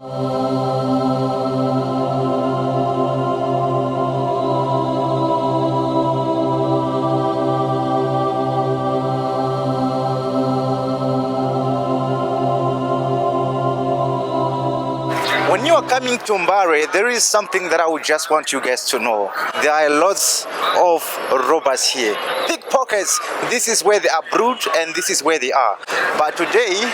When you are coming to Mbare, there is something that I would just want you guys to know. There are lots of robbers here. Pickpockets, this is where they are brewed and this is where they are. But today,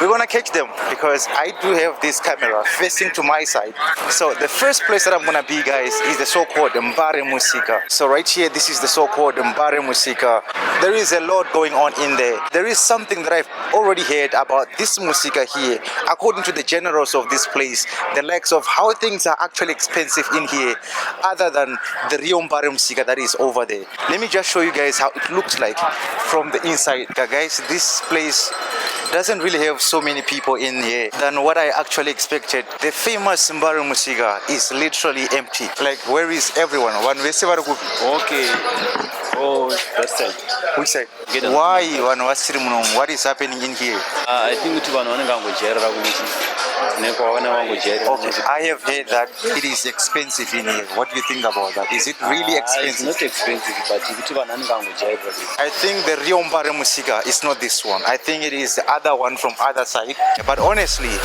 we're gonna catch them because I do have this camera facing to my side. So the first place that I'm gonna be, guys, is the so-called Mbare Musika. So right here, this is the so-called Mbare Musika. There is a lot going on in there. There is something that I've already heard about this Musika here. According to the generals of this place, the likes of how things are actually expensive in here, other than the real Mbare Musika that is over there. Let me just show you guys how it looks like from the inside. Guys, this place doesn't really have so many people in here than what I actually expected. The famous Mbare Musika is literally empty. Like, where is everyone? Okay. Oh, that's it. Which side? Why? What is happening in here? I think it's one Okay, I have heard that it is expensive in here. What do you think about that? Is it really expensive? It's not expensive, but I think the real Mbare Musika is not this one. I think it is the other one from other side. But honestly,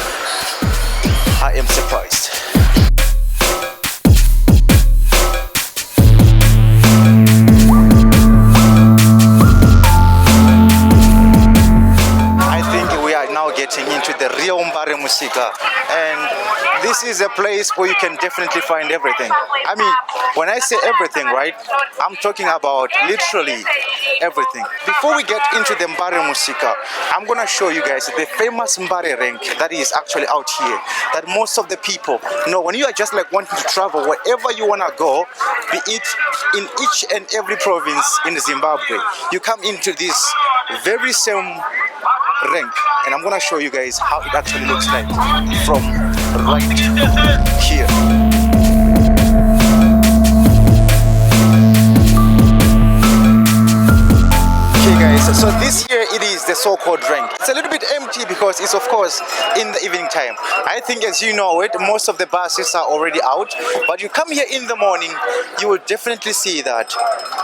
I am surprised. Getting into the real Mbare Musika, and this is a place where you can definitely find everything. I mean, when I say everything, right, I'm talking about literally everything. Before we get into the Mbare Musika, I'm gonna show you guys the famous Mbare Rank that is actually out here, that most of the people know. When you are just like wanting to travel wherever you wanna go, be it in each and every province in Zimbabwe, you come into this very same rank, and I'm gonna show you guys how it actually looks like from right here. So this here it is the so-called rank. It's a little bit empty because it's of course in the evening time. I think, as you know it, most of the buses are already out, but you come here in the morning, you will definitely see that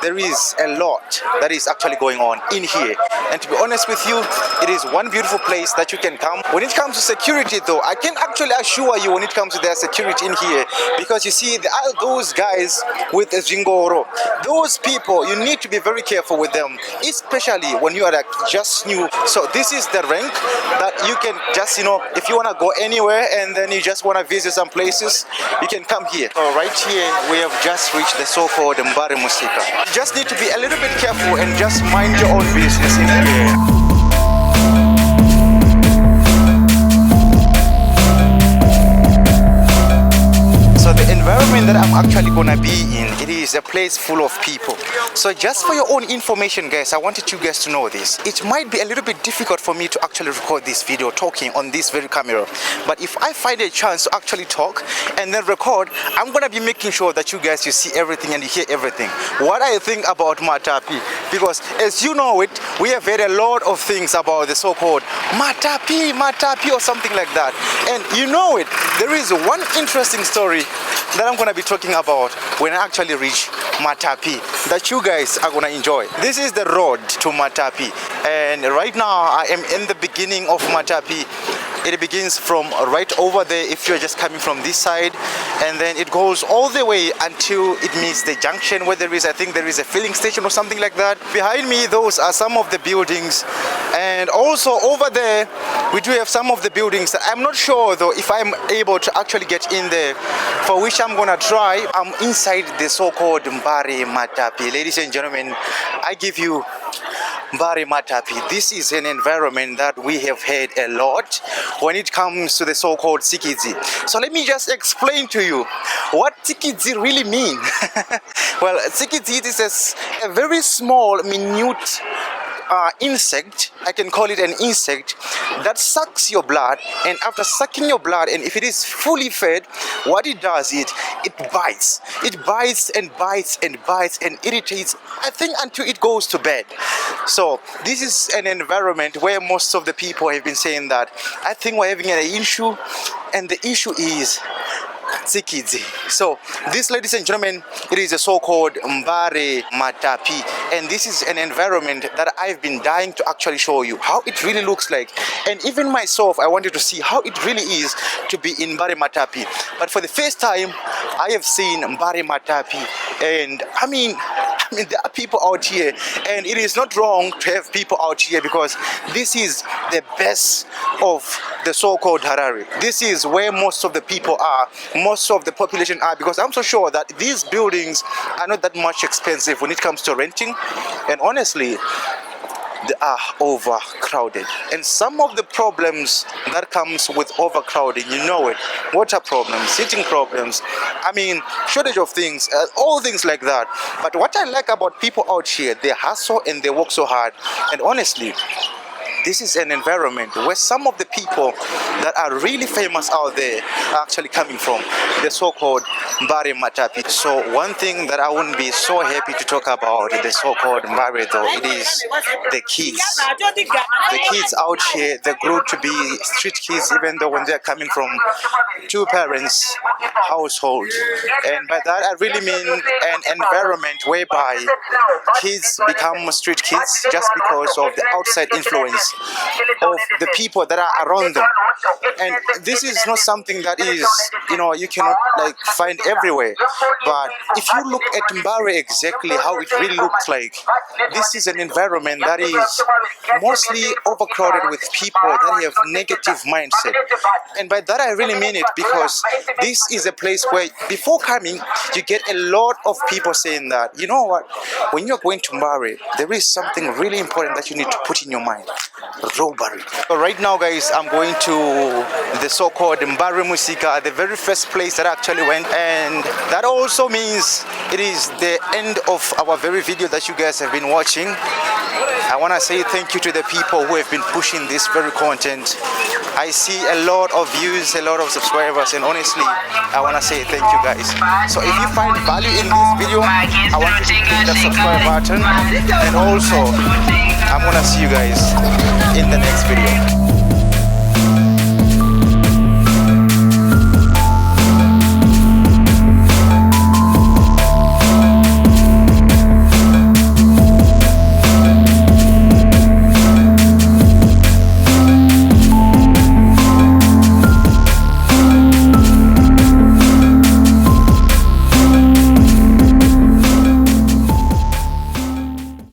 there is a lot that is actually going on in here. And to be honest with you, it is one beautiful place that you can come. When it comes to security though, I can actually assure you when it comes to their security in here, because you see there are those guys with a zingoro. Those people, you need to be very careful with them, especially when you are like just new. So this is the rank that you can just, you know, if you want to go anywhere and then you just want to visit some places, you can come here. So right here we have just reached the so-called Mbare Musika. You just need to be a little bit careful and just mind your own business in here. The environment that I'm actually gonna be in, it is a place full of people. So just for your own information, guys, I wanted you guys to know this. It might be a little bit difficult for me to actually record this video talking on this very camera, but if I find a chance to actually talk and then record, I'm gonna be making sure that you guys, you see everything and you hear everything, what I think about Matapi. Because as you know it, we have heard a lot of things about the so-called Matapi or something like that. And you know it, there is one interesting story that I'm gonna be talking about when I actually reach Matapi that you guys are gonna enjoy. This is the road to Matapi, and right now I am in the beginning of Matapi. It begins from right over there if you're just coming from this side, and then it goes all the way until it meets the junction where there is, I think there is a filling station or something like that. Behind me, those are some of the buildings, and also over there we do have some of the buildings. I'm not sure though if I'm able to actually get in there, for which I'm gonna try. I'm inside the so-called Mbare Matapi. Ladies and gentlemen, I give you Mbare Matapi. This is an environment that we have heard a lot when it comes to the so-called Tsikidzi. So let me just explain to you what Tsikidzi really mean. Well, Tsikidzi is a very small, minute insect, I can call it an insect, that sucks your blood, and after sucking your blood, and if it is fully fed, what it does it bites. It bites and bites and bites and irritates, I think, until it goes to bed. So this is an environment where most of the people have been saying that I think we're having an issue, and the issue is Tsikidzi. So this, ladies and gentlemen, it is a so-called Mbare Matapi, and this is an environment that I've been dying to actually show you how it really looks like. And even myself, I wanted to see how it really is to be in Mbare Matapi. But for the first time, I have seen Mbare Matapi, and I mean there are people out here, and it is not wrong to have people out here, because this is the best of the so-called Harare. This is where most of the people are, most of the population are, because I'm so sure that these buildings are not that much expensive when it comes to renting, and honestly they are overcrowded. And some of the problems that comes with overcrowding, you know it, water problems, heating problems, I mean shortage of things, all things like that. But what I like about people out here, they hustle and they work so hard, and honestly this is an environment where some of the people that are really famous out there are actually coming from, the so-called Mbare Matapi. So one thing that I wouldn't be so happy to talk about the so-called Mbare, though, it is the kids. The kids out here, they grow to be street kids, even though when they're coming from two parents household. And by that I really mean an environment whereby kids become street kids just because of the outside influence of the people that are around them. And this is not something that is, you cannot like find everywhere. But if you look at Mbare exactly how it really looks like, this is an environment that is mostly overcrowded with people that have negative mindset. And by that I really mean it, because this is a place where before coming you get a lot of people saying that, you know what, when you're going to Mbare, there is something really important that you need to put in your mind: robbery. So right now, guys, I'm going to the so-called Mbare Musika, the very first place that I actually went, and that also means it is the end of our very video that you guys have been watching. I want to say thank you to the people who have been pushing this very content. I see a lot of views, a lot of subscribers, and honestly, I want to say thank you, guys. So if you find value in this video, I want you to click the subscribe button, and also I'm gonna see you guys in the next video.